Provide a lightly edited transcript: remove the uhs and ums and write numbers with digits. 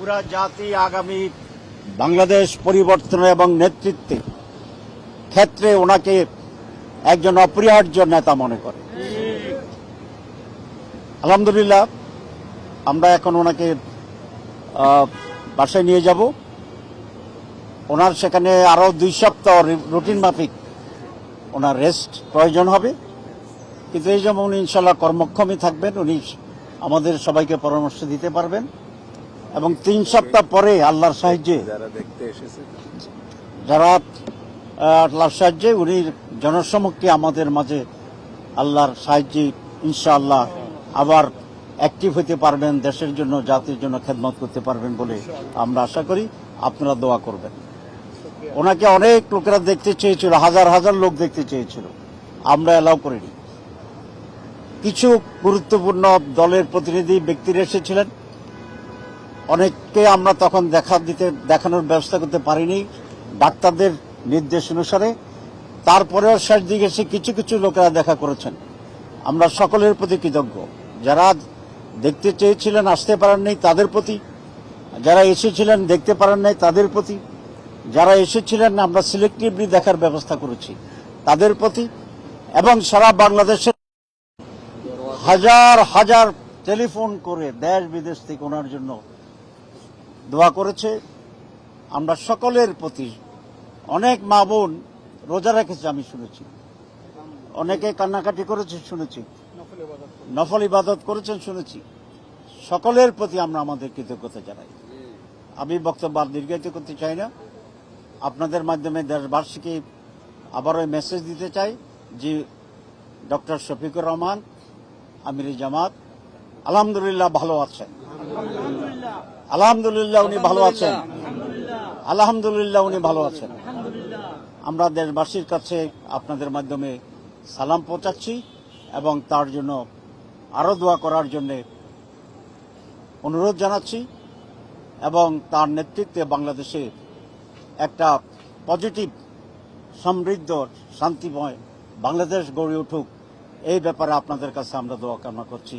পুরা জাতি আগামী বাংলাদেশ পরিবর্তন এবং নেতৃত্বে ক্ষেত্রে ওনাকে একজন অপরিহার্য নেতা মনে করে। আলহামদুলিল্লাহ, আমরা এখন ওনাকে বাসায় নিয়ে যাব। ওনার সেখানে আরো 2 সপ্তাহ রুটিন মাফিক ওনার রেস্ট প্রয়োজন হবে, কিন্তু এই জন্য উনি ইনশাল্লাহ কর্মক্ষমই থাকবেন। উনি আমাদের সবাইকে পরামর্শ দিতে পারবেন এবং 3 সপ্তাহ পরে আল্লাহর সাহায্যে আল্লাহর সাহায্যে উনি জনসমক্ষে আমাদের মাঝে আল্লাহর সাহায্যে ইনশাআল্লাহ আবার অ্যাক্টিভ হতে পারবেন, দেশের জন্য জাতির জন্য খেদমত করতে পারবেন বলে আমরা আশা করি। আপনারা দোয়া করবেন। ওনাকে অনেক লোকেরা দেখতে চেয়েছিল, হাজার হাজার লোক দেখতে চেয়েছিল, আমরা অ্যালাউ করিনি। কিছু গুরুত্বপূর্ণ দলের প্রতিনিধি ব্যক্তিরা এসেছিলেন, অনেককে আমরা তখন দেখানোর ব্যবস্থা করতে পারিনি ডাক্তারদের নির্দেশ অনুসারে। তারপরেও শেষ দিকে এসে কিছু কিছু লোকেরা দেখা করেছেন। আমরা সকলের প্রতি কৃতজ্ঞ। যারা দেখতে চেয়েছিলেন আসতে পারেন নাই তাদের প্রতি, যারা এসেছিলেন দেখতে পারেন নাই তাদের প্রতি, যারা এসেছিলেন আমরা সিলেক্টিভলি দেখার ব্যবস্থা করেছি তাদের প্রতি, এবং সারা বাংলাদেশের হাজার হাজার টেলিফোন করে দেশ বিদেশ থেকে ওনার জন্য দোয়া করেছে। আমরা সকলের প্রতি, অনেক মা বোন রোজা রেখেছে আমি শুনেছি, অনেকে কান্নাকাটি করেছে শুনেছি, নফল ইবাদত করেছেন শুনেছি। সকলের প্রতি আমরা আমাদের কৃতজ্ঞতা জানাই। আমি বক্তব্য দীর্ঘায়িত করতে চাই না। আপনাদের মাধ্যমে দেশবাসীকে আবারও মেসেজ দিতে চাই যে ডক্টর শফিকুর রহমান আমিরে জামাত আলহামদুলিল্লাহ ভালো আছেন। আলহামদুলিল্লাহ উনি ভালো আছেন। আলহামদুলিল্লাহ উনি ভালো আছেন। আমরা দেশবাসীর কাছে আপনাদের মাধ্যমে সালাম পৌঁছাচ্ছি এবং তার জন্য আরো দোয়া করার জন্য অনুরোধ জানাচ্ছি এবং তার নেতৃত্বে বাংলাদেশে একটা পজিটিভ, সমৃদ্ধ, শান্তিময় বাংলাদেশ গড়ে উঠুক, এই ব্যাপারে আপনাদের কাছে আমরা দোয়া কামনা করছি।